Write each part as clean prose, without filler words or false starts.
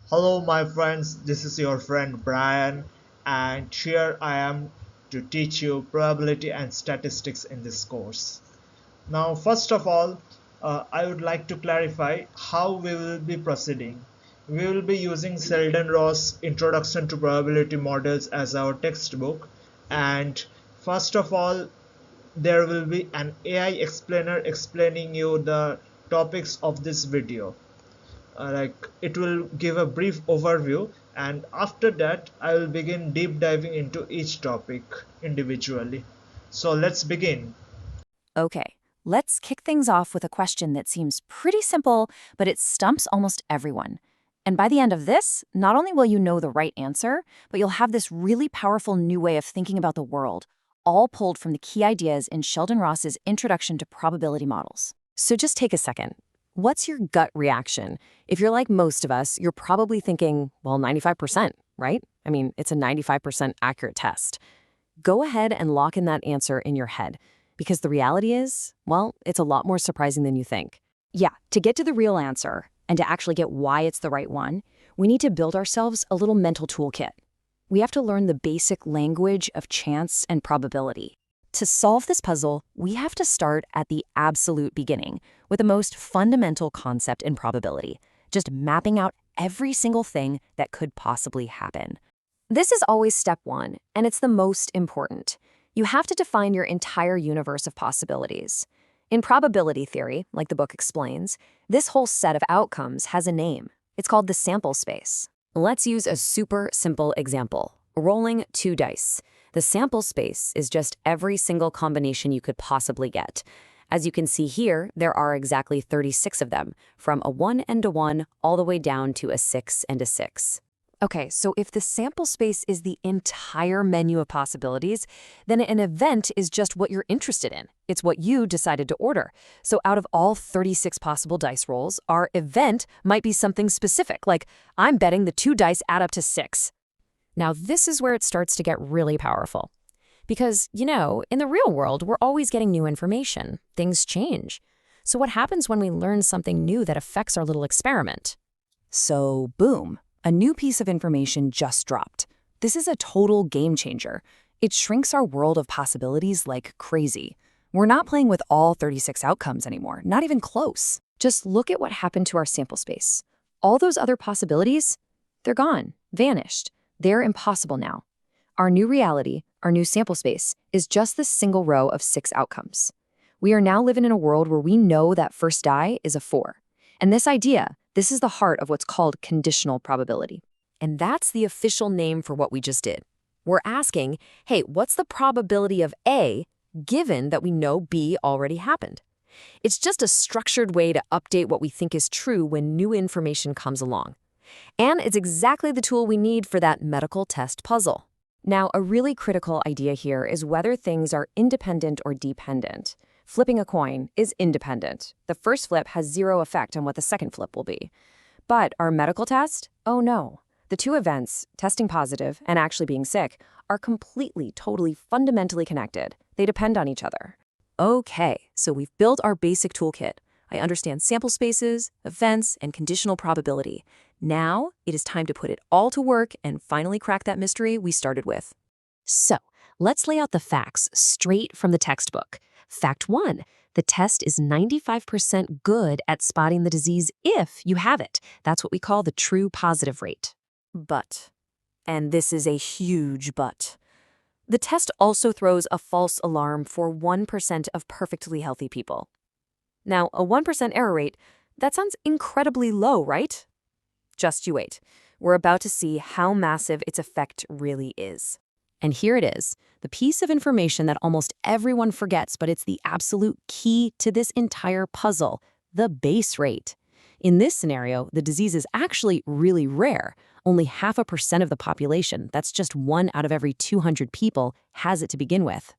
Hello, my friends. This is your friend Brian, and here I am to teach you probability and statistics in this course. Now, first of all, I would like to clarify how we will be proceeding. We will be using Sheldon Ross' Introduction to Probability Models as our textbook, and first of all, there will be an AI explainer explaining you the topics of this video. Like it will give a brief overview, and after that I will begin deep diving into each topic individually. So let's begin. Okay, let's kick things off with a question that seems pretty simple, but it stumps almost everyone. And by the end of this, not only will you know the right answer, but you'll have this really powerful new way of thinking about the world, all pulled from the key ideas in Sheldon Ross's Introduction to Probability Models. So just take a second. What's your gut reaction? If you're like most of us, you're probably thinking, well, 95%, right? I mean, it's a 95% accurate test. Go ahead and lock in that answer in your head. Because the reality is, well, it's a lot more surprising than you think. Yeah, to get to the real answer and to actually get why it's the right one, we need to build ourselves a little mental toolkit. We have to learn the basic language of chance and probability. To solve this puzzle, we have to start at the absolute beginning with the most fundamental concept in probability, just mapping out every single thing that could possibly happen. This is always step one, and it's the most important. You have to define your entire universe of possibilities. In probability theory, like the book explains, this whole set of outcomes has a name. It's called the sample space. Let's use a super simple example. Rolling 2 dice. The sample space is just every single combination you could possibly get. As you can see here, there are exactly 36 of them, from a 1 and a 1 all the way down to a 6 and a 6. Okay, so if the sample space is the entire menu of possibilities, then an event is just what you're interested in. It's what you decided to order. So out of all 36 possible dice rolls, our event might be something specific, like I'm betting the 2 dice add up to 6. Now this is where it starts to get really powerful. Because, in the real world, we're always getting new information. Things change. So what happens when we learn something new that affects our little experiment? So boom. A new piece of information just dropped. This is a total game changer. It shrinks our world of possibilities like crazy. We're not playing with all 36 outcomes anymore, not even close. Just look at what happened to our sample space. All those other possibilities, they're gone, vanished. They're impossible now. Our new reality, our new sample space, is just this single row of 6 outcomes. We are now living in a world where we know that first die is a 4. And this is the heart of what's called conditional probability. And that's the official name for what we just did. We're asking, hey, what's the probability of A given that we know B already happened? It's just a structured way to update what we think is true when new information comes along. And it's exactly the tool we need for that medical test puzzle. Now, a really critical idea here is whether things are independent or dependent. Flipping a coin is independent. The first flip has zero effect on what the second flip will be. But our medical test? Oh no. The two events, testing positive and actually being sick, are completely, totally, fundamentally connected. They depend on each other. Okay, so we've built our basic toolkit. I understand sample spaces, events, and conditional probability. Now, it is time to put it all to work and finally crack that mystery we started with. So, let's lay out the facts straight from the textbook. Fact 1, the test is 95% good at spotting the disease if you have it. That's what we call the true positive rate. But, and this is a huge but, the test also throws a false alarm for 1% of perfectly healthy people. Now, a 1% error rate, that sounds incredibly low, right? Just you wait. We're about to see how massive its effect really is. And here it is, the piece of information that almost everyone forgets, but it's the absolute key to this entire puzzle, the base rate. In this scenario, the disease is actually really rare. Only 0.5% of the population, that's just 1 out of every 200 people, has it to begin with.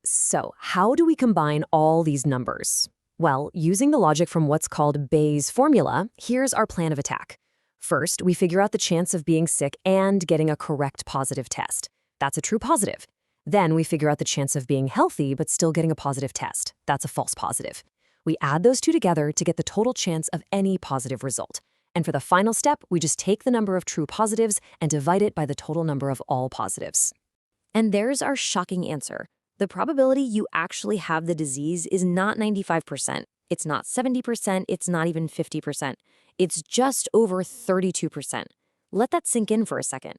So, how do we combine all these numbers? Well, using the logic from what's called Bayes' formula, here's our plan of attack. First, we figure out the chance of being sick and getting a correct positive test. That's a true positive. Then we figure out the chance of being healthy but still getting a positive test. That's a false positive. We add those two together to get the total chance of any positive result. And for the final step, we just take the number of true positives and divide it by the total number of all positives. And there's our shocking answer. The probability you actually have the disease is not 95%. It's not 70%. It's not even 50%. It's just over 32%. Let that sink in for a second.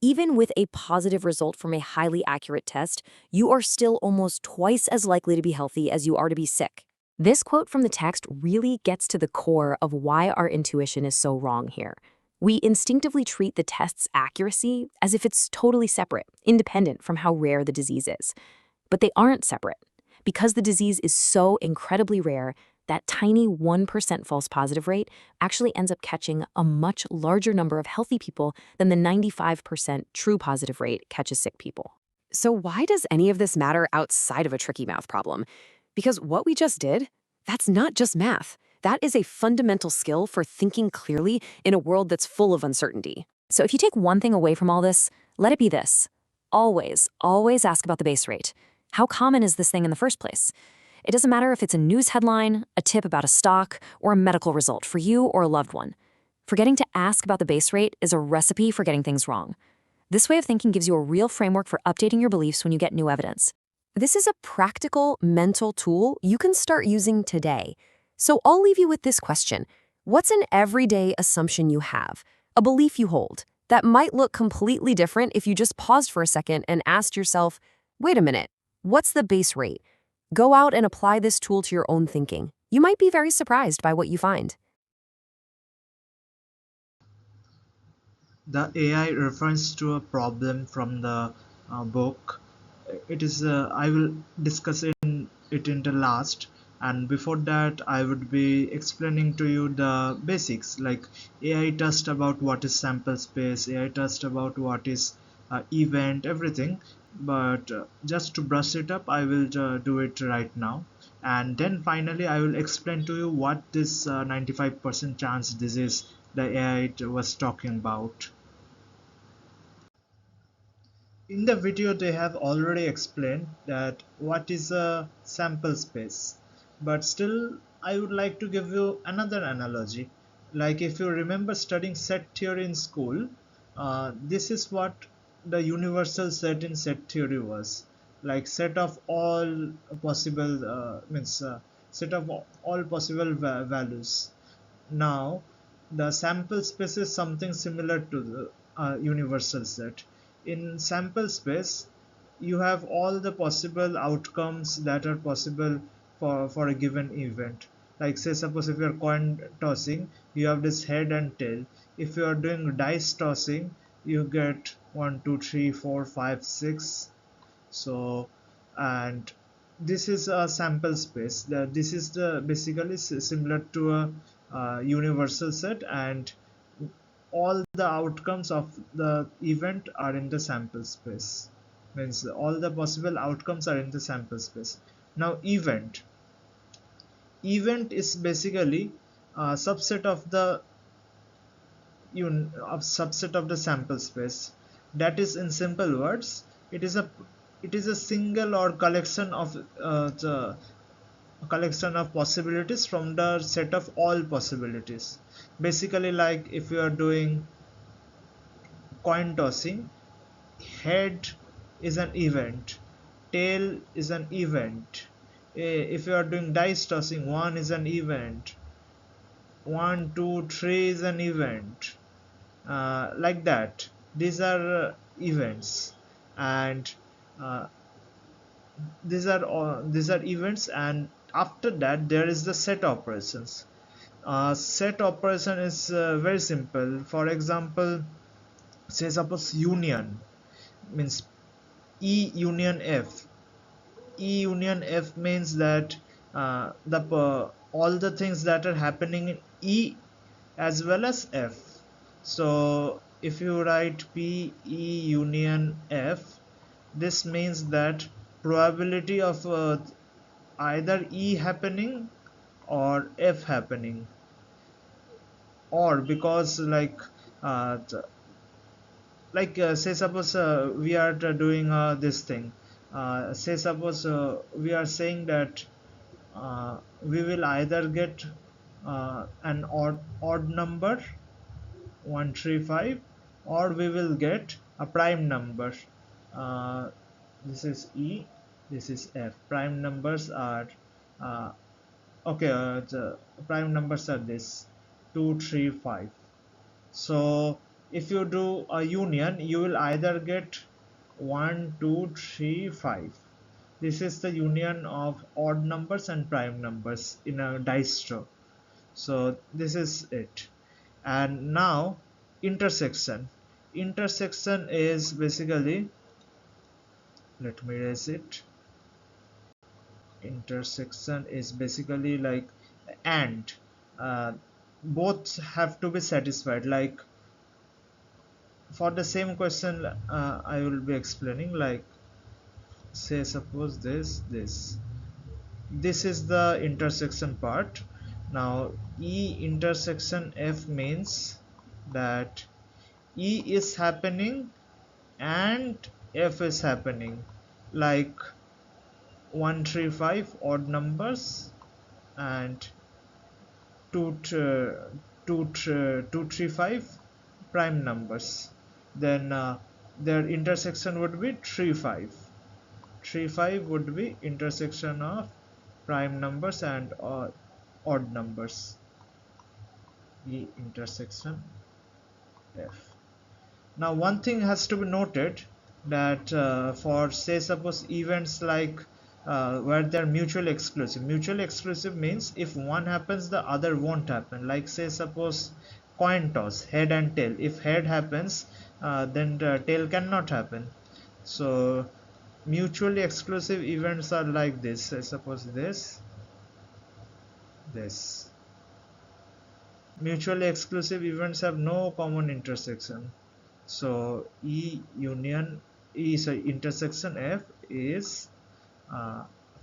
Even with a positive result from a highly accurate test, you are still almost twice as likely to be healthy as you are to be sick. This quote from the text really gets to the core of why our intuition is so wrong here. We instinctively treat the test's accuracy as if it's totally separate, independent from how rare the disease is. But they aren't separate. Because the disease is so incredibly rare, that tiny 1% false positive rate actually ends up catching a much larger number of healthy people than the 95% true positive rate catches sick people. So why does any of this matter outside of a tricky math problem? Because what we just did, that's not just math. That is a fundamental skill for thinking clearly in a world that's full of uncertainty. So if you take one thing away from all this, let it be this. Always, always ask about the base rate. How common is this thing in the first place? It doesn't matter if it's a news headline, a tip about a stock, or a medical result for you or a loved one. Forgetting to ask about the base rate is a recipe for getting things wrong. This way of thinking gives you a real framework for updating your beliefs when you get new evidence. This is a practical mental tool you can start using today. So I'll leave you with this question. What's an everyday assumption you have, a belief you hold, that might look completely different if you just paused for a second and asked yourself, wait a minute, what's the base rate? Go out and apply this tool to your own thinking. You might be very surprised by what you find. The AI refers to a problem from the book. It is I will discuss it in the last, and before that I would be explaining to you the basics, like AI test about what is sample space, AI test about what is event, everything. But just to brush it up, I will do it right now, and then finally I will explain to you what this 95% chance disease the AI was talking about. In the video they have already explained that what is a sample space, but still I would like to give you another analogy. Like if you remember studying set theory in school, this is what the universal set in set theory was, like set of all possible means set of all possible values. Now, the sample space is something similar to the universal set. In sample space, you have all the possible outcomes that are possible for a given event. Like say suppose if you are coin tossing, you have this head and tail. If you are doing dice tossing, you get 1 2 3 4 5 6. So, and this is a sample space. This is the basically similar to a universal set, and all the outcomes of the event are in the sample space. Means all the possible outcomes are in the sample space. Now event is basically a subset of the sample space. That is, in simple words, it is a single or collection of the collection of possibilities from the set of all possibilities. Basically, like if you are doing coin tossing, head is an event, tail is an event. If you are doing dice tossing, one is an event, 1 2 3 is an event, like that. These are events, and uh, these are events, and after that there is the set operations. Set operation is very simple. For example, say suppose union means E union F. E union F means that the all the things that are happening in E as well as F. So if you write P E union F, this means that probability of either E happening or F happening, or because uh, say suppose we are doing this thing, say suppose we are saying that we will either get an odd number 135, or we will get a prime number. uh, this is E, this is F. Prime numbers are uh, okay, the prime numbers are this 2 3 5. So if you do a union, you will either get 1 2 3 5. This is the union of odd numbers and prime numbers in a dice draw. So this is it. And now intersection is basically, let me erase it. Intersection is basically like and uh, both have to be satisfied. Like for the same question, I will be explaining, like say suppose this is the intersection part. Now E intersection F means that E is happening and F is happening, like 135 odd numbers and 235 prime numbers. Then their intersection would be 35. 35 would be intersection of prime numbers and odd numbers. E intersection F. Now one thing has to be noted, that for say suppose events like where they're mutually exclusive means if one happens the other won't happen. Like say suppose coin toss, head and tail. If head happens, then the tail cannot happen. So mutually exclusive events are like this. Say suppose this. Mutually exclusive events have no common intersection. So E union E, sorry, intersection F is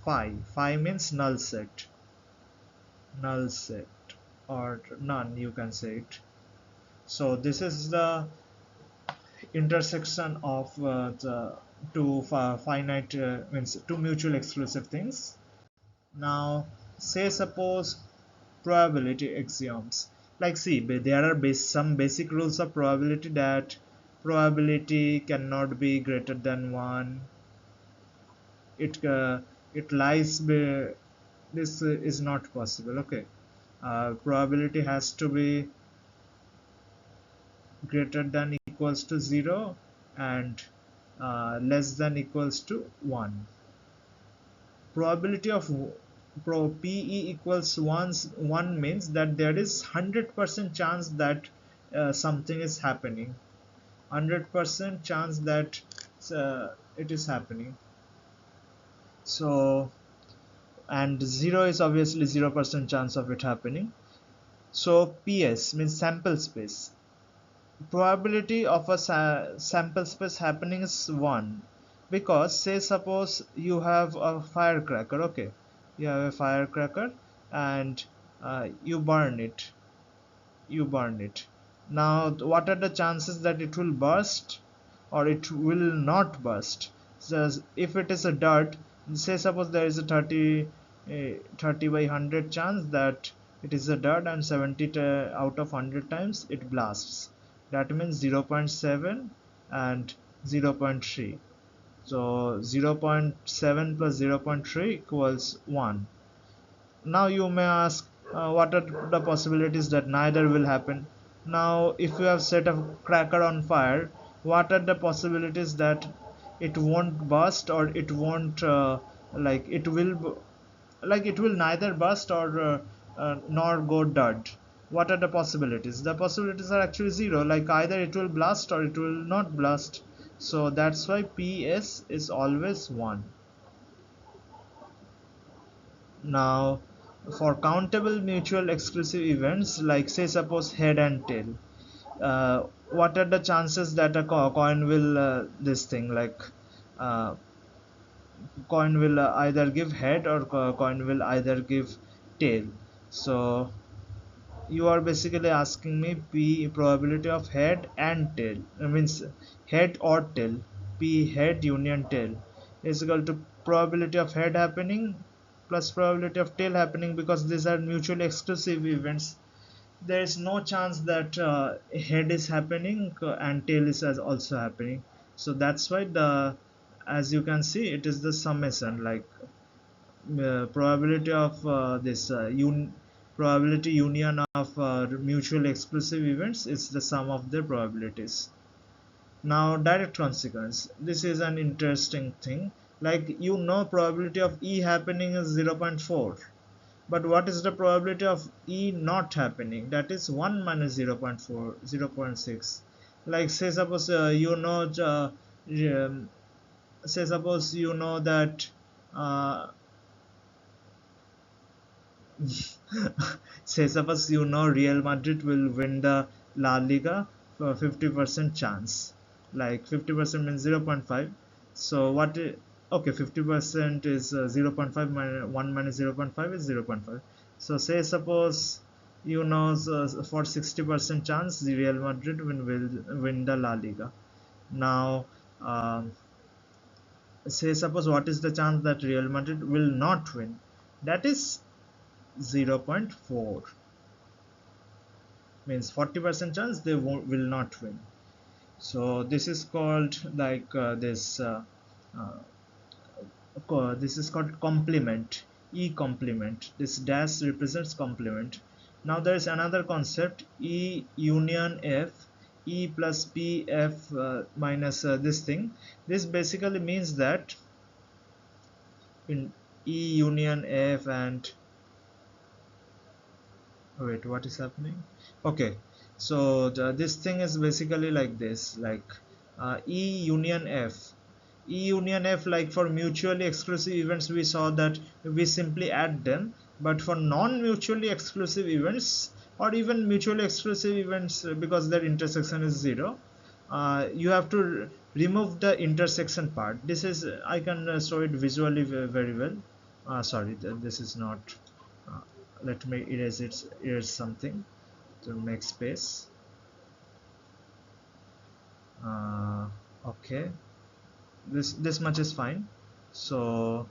phi. Phi means null set or none, you can say it. So this is the intersection of the two finite means two mutual exclusive things. Now say suppose probability axioms. Like see, there are some basic rules of probability, that probability cannot be greater than 1. It lies this is not possible. Okay, probability has to be greater than equals to 0 and less than equals to 1. Probability of PE equals 1 means that there is 100% chance that something is happening. 100% chance that it is happening. So and 0 is obviously 0% chance of it happening. So PS means sample space. Probability of a sample space happening is 1, because say suppose you have a firecracker. Okay, you have a firecracker and you burn it. Now what are the chances that it will burst or it will not burst? So if it is a dart, say suppose there is a 30 by 100 chance that it is a dart, and 70 out of 100 times it blasts. That means 0.7 and 0.3. So 0.7 plus 0.3 equals 1. Now you may ask, what are the possibilities that neither will happen? Now if you have set a cracker on fire, what are the possibilities that it won't burst or it won't like it will like it will neither burst or nor go dud? What are the possibilities? The possibilities are actually 0, like either it will blast or it will not blast. So that's why PS is always 1. Now for countable mutual exclusive events, like say suppose head and tail, what are the chances that a coin will this thing like coin will either give head or coin will either give tail? So you are basically asking me P probability of head and tail, means head or tail. P head union tail is equal to probability of head happening plus probability of tail happening, because these are mutually exclusive events. There is no chance that head is happening and tail is also happening. So that's why the, as you can see, it is the summation, like probability of this probability union of mutually exclusive events is the sum of their probabilities. Now direct consequence, this is an interesting thing. Like, probability of E happening is 0.4, but what is the probability of E not happening? That is 1 minus 0.4, 0.6. Like, say suppose say suppose that uh, say suppose Real Madrid will win the La Liga for 50% chance. Like 50% means 0.5. So okay, 50% is 0.5 minus 1 minus 0.5 is 0.5. So say suppose for 60% chance the Real Madrid will win the La Liga. Now say suppose what is the chance that Real Madrid will not win? That is 0.4, means 40% chance they will not win. So this is called like uh, this is called complement, E complement. This dash represents complement. Now there is another concept, E union F, E plus P F minus this thing. This basically means that in E union F and wait, what is happening? Okay, so this thing is basically like this, like E union F. E union F, like for mutually exclusive events we saw that we simply add them, but for non-mutually exclusive events or even mutually exclusive events, because their intersection is 0, you have to remove the intersection part. This is, I can show it visually very well. Sorry, this is not uh, let me erase something to make space. uh, okay, this much is fine. So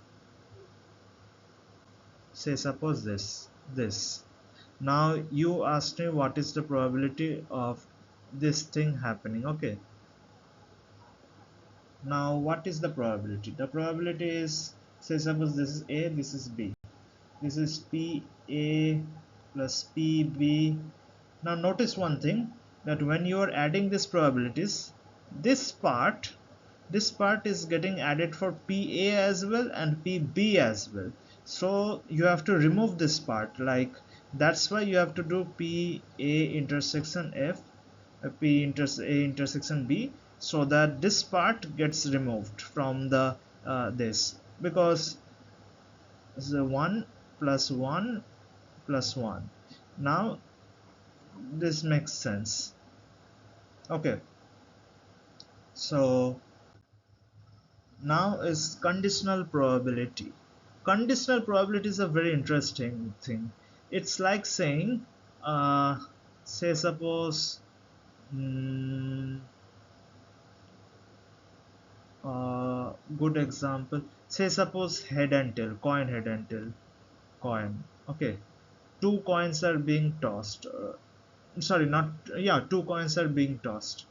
say suppose this. Now you asked me what is the probability of this thing happening. Okay, now what is the probability? The probability is, say suppose this is A, this is B, this is PA plus PB. Now notice one thing, that when you are adding these probabilities, this part this part is getting added for PA as well and PB as well. So you have to remove this part, like that's why you have to do PA intersection F, A intersection B, so that this part gets removed from the this, because the 1 plus 1 plus 1. Now this makes sense. Okay, so now is conditional probability. Conditional probability is a very interesting thing. It's like saying say suppose mm, good example, say suppose head and tail, coin, head and tail, coin. Okay, two coins are being tossed, sorry, not, yeah, two coins are being tossed.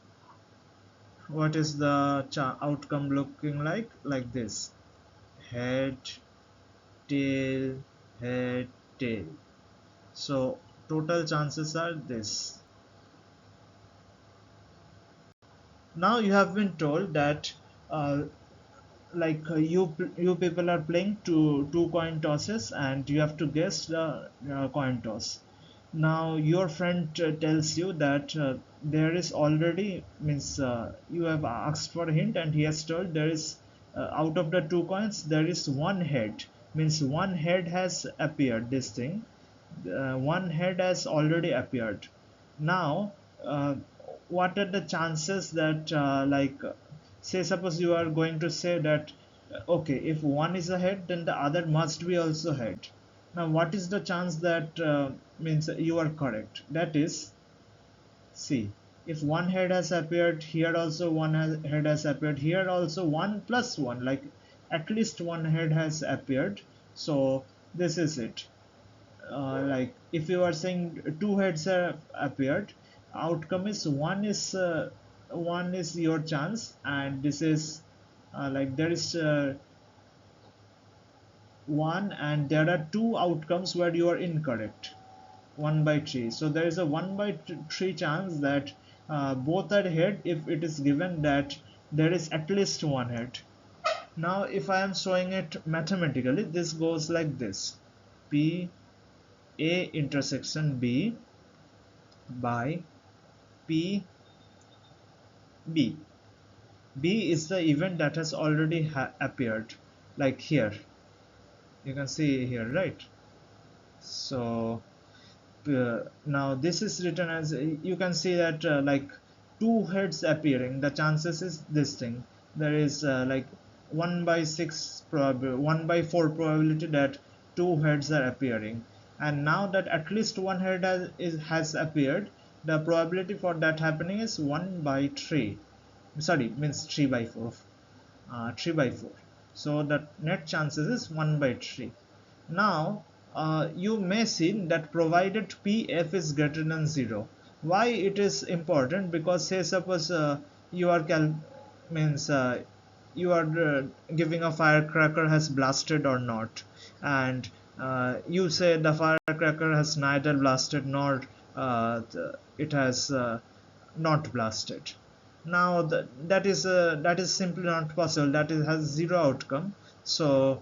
What is the outcome looking like this: head, tail, head, tail. So total chances are this. Now you have been told that uh, you people are playing two coin tosses and you have to guess the coin toss. Now your friend tells you that there is already, means you have asked for a hint and he has told there is out of the two coins there is one head, means one head has appeared, this thing, one head has already appeared. Now what are the chances that say suppose you are going to say that okay, if one is a head then the other must be also head. Now what is the chance that means you are correct? That is, see, if one head has appeared here, also head has appeared here, also 1 plus 1, like at least one head has appeared. So This is it. Like if you are saying two heads have appeared, outcome is one is your chance, and this is like there is one, and there are two outcomes where you are incorrect. 1 by 3, so there is a 1 by 3 chance that both are head if it is given that there is at least one head. Now if I am showing it mathematically, this goes like this: p a intersection b by p b. B is the event that has already appeared, like here you can see here, right? So now this is written as, you can see that like two heads appearing, the chances is this thing. There is like 1 by 6 1 by 4 probability that two heads are appearing, and now that at least one head has appeared, the probability for that happening is 1 by 3, sorry, means 3 by 4, 3 by 4. So the net chances is 1 by 3. Now you may see that provided pf is greater than 0. Why it is important? Because say suppose you are means you are giving a firecracker has blasted or not, and you say the firecracker has neither blasted nor it has not blasted. Now that is simply not possible, that is has zero outcome. So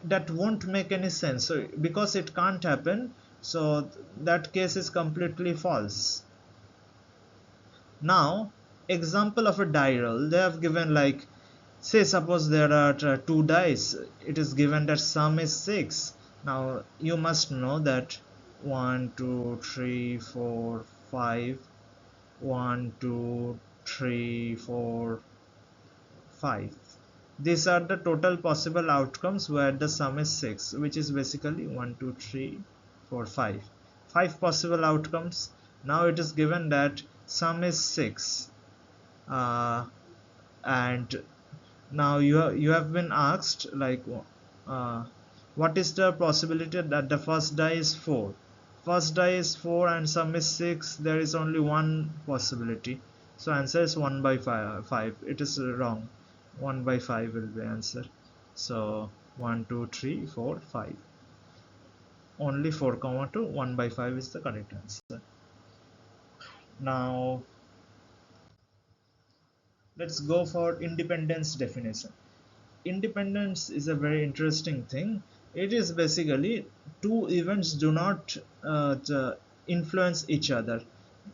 that won't make any sense, so because it can't happen, so that case is completely false. Now example of a die roll, they have given like, say suppose there are two dice, it is given that sum is 6. Now you must know that 1 2 3 4 5, 1 2 3 4 5. These are the total possible outcomes where the sum is 6, which is basically 1 2 3 4 5. 5 possible outcomes. Now it is given that sum is 6, uh, and now you have been asked like uh, what is the possibility that the first die is 4. First die is 4 and sum is 6, there is only one possibility, so answer is 1 by 5. It is wrong. 1 by 5 will be answer. So 1 2 3 4 5, only 4 comma 2, 1 by 5 is the correct answer. Now let's go for independence definition. Independence is a very interesting thing. It is basically two events do not influence each other.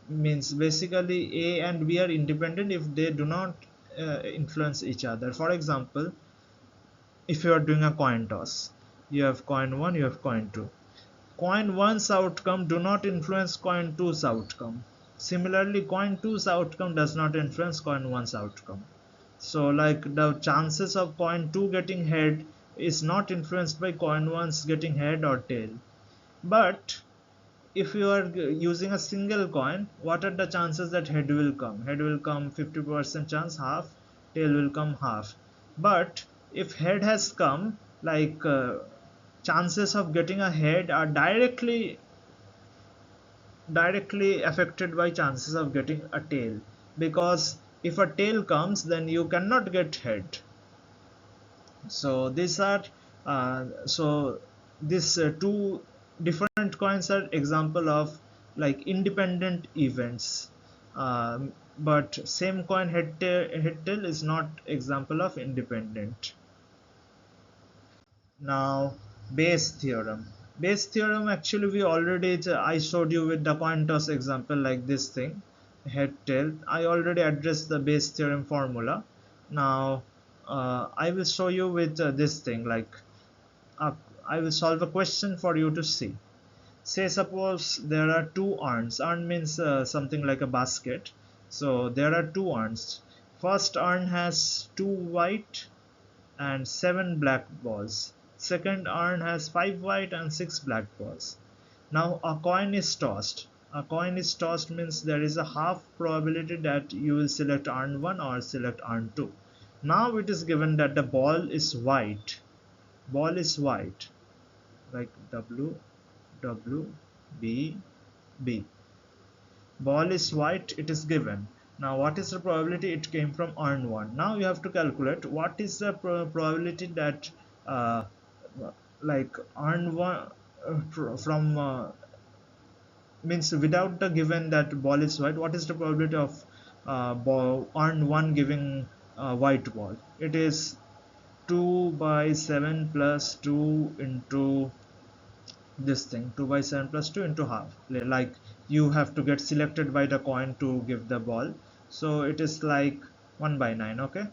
Means basically A and B are independent if they do not influence each other. For example, if you are doing a coin toss, you have coin 1, you have coin 2. Coin 1's outcome do not influence coin 2's outcome. Similarly, coin 2's outcome does not influence coin 1's outcome. So like the chances of coin 2 getting head is not influenced by coin 1's getting head or tail. But if you are using a single coin, what are the chances that head will come? Head will come 50% chance, half. Tail will come half. But if head has come, like chances of getting a head are directly affected by chances of getting a tail, because if a tail comes then you cannot get head. So these are so these two different coins are example of like independent events, but same coin head tail is not example of independent. Now Bayes theorem. Bayes theorem, actually we already I showed you with the coin toss example, like this thing, head tail. I already addressed the Bayes theorem formula. Now I will show you with this thing, like uh, I will solve a question for you to see. Say suppose there are two urns. Urn means something like a basket. So there are two urns. First urn has 2 white and 7 black balls. Second urn has 5 white and 6 black balls. Now a coin is tossed. A coin is tossed means there is a half probability that you will select urn 1 or select urn 2. Now it is given that the ball is white. ball is white, like W W B B. Ball is white, it is given. Now what is the probability it came from earn 1? Now you have to calculate what is the probability that uh, like earn 1 from means without the given that ball is white, what is the probability of ball earn 1 giving white ball? It is 2 by 7 plus 2 into this thing, 2 by 7 plus 2 into half, like you have to get selected by the coin to give the ball, so it is like 1 by 9. Okay,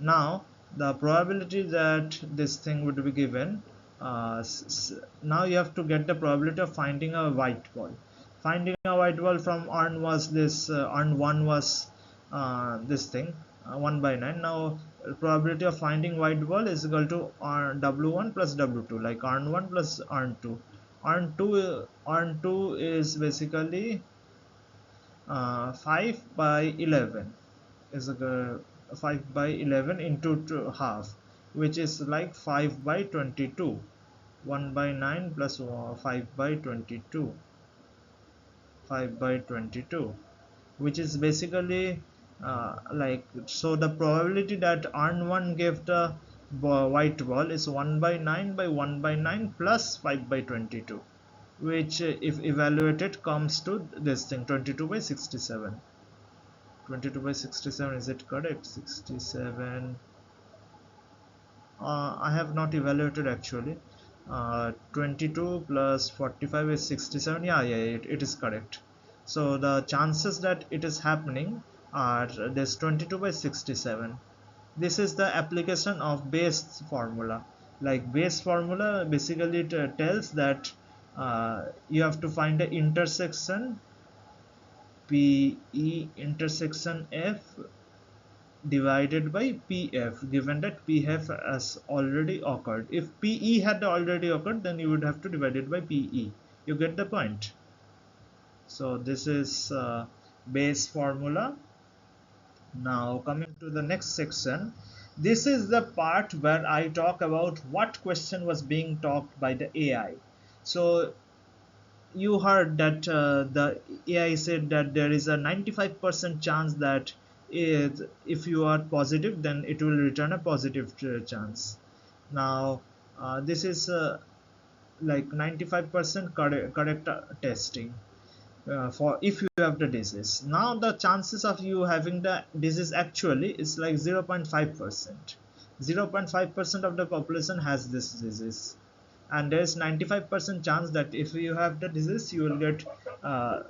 now the probability that this thing would be given, now you have to get the probability of finding a white ball. Finding a white ball from earn was this, earn 1 was this thing, 1 by 9. Now probability of finding white ball is equal to w1 plus w2, like earn 1 plus earn 2. Earn 2 is basically 5 by 11 is a 5 by 11 into half, which is like 5 by 22. 1 by 9 plus 5 by 22, 5 by 22, which is basically like, so the probability that earn 1 gave the white ball is 1 by 9 by 1 by 9 plus 5 by 22, which if evaluated comes to this thing, 22 by 67. 22 by 67, is it correct? 67, I have not evaluated actually. 22 plus 45 is 67. Yeah, it is correct. So the chances that it is happening are this 22 by 67. This is the application of Bayes formula. Like Bayes formula basically tells that you have to find the intersection PE intersection F divided by PF, given that PF has already occurred. If PE had already occurred, then you would have to divide it by PE. You get the point? So this is Bayes formula. Now coming to the next section, this is the part where I talk about what question was being talked by the AI. So you heard that the AI said that there is a 95% chance that if you are positive, then it will return a positive chance. Now this is like 95% correct testing for if you have the disease. Now the chances of you having the disease actually is like 0.5%. 0.5% of the population has this disease, and there is 95% chance that if you have the disease you will get uh,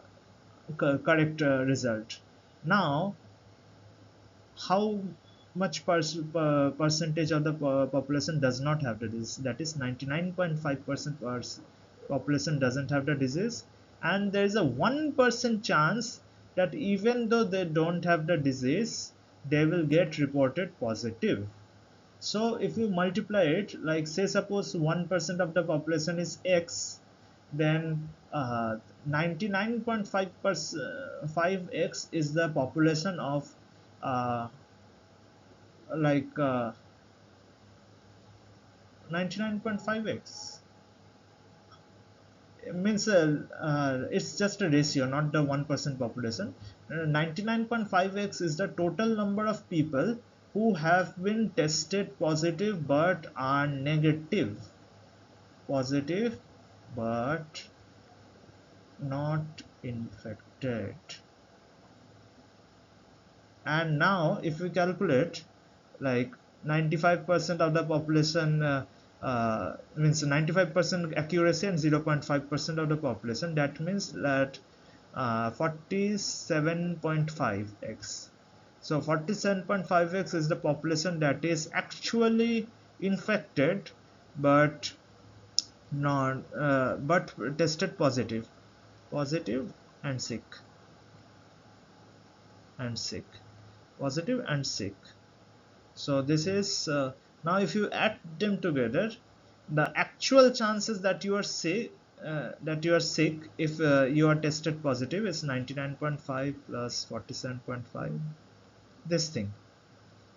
correct result. Now how much percentage of the population does not have the disease? That is 99.5% population doesn't have the disease, and there is a 1% chance that even though they don't have the disease, they will get reported positive. So if you multiply it, like say suppose 1% of the population is X, then 99.5% 5x is the population of uh, like 99.5x. It means it's just a ratio, not the 1% population. 99.5x is the total number of people who have been tested positive but are negative. Positive but not infected. And now if we calculate, like 95% of the population means 95% accuracy and 0.5% of the population, that means that 47.5x. So 47.5x is the population that is actually infected but not but tested positive, positive and sick, and sick, positive and sick. So this is now if you add them together, the actual chances that you are sick, if you are tested positive is 99.5 plus 47.5, this thing,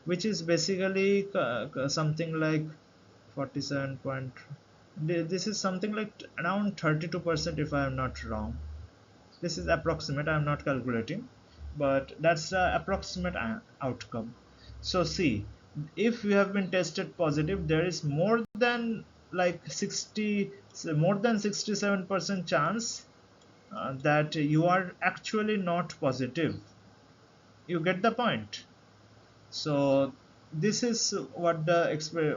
which is basically something like 47 point. This is something like around 32% if I am not wrong. This is approximate, I am not calculating, but that's the approximate outcome. So see, if you have been tested positive, there is more than like 60, more than 67% chance that you are actually not positive. You get the point? So this is what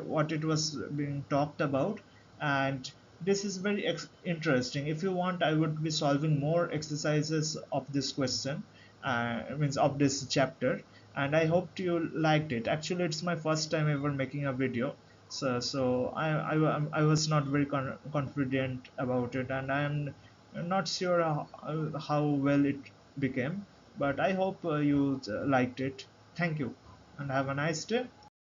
what it was being talked about, and this is very interesting. If you want, I would be solving more exercises of this question, means of this chapter, and I hope you liked it. Actually, it's my first time ever making a video, so I was not very confident about it, and I am not sure how well it became, but I hope you liked it. Thank you and have a nice day.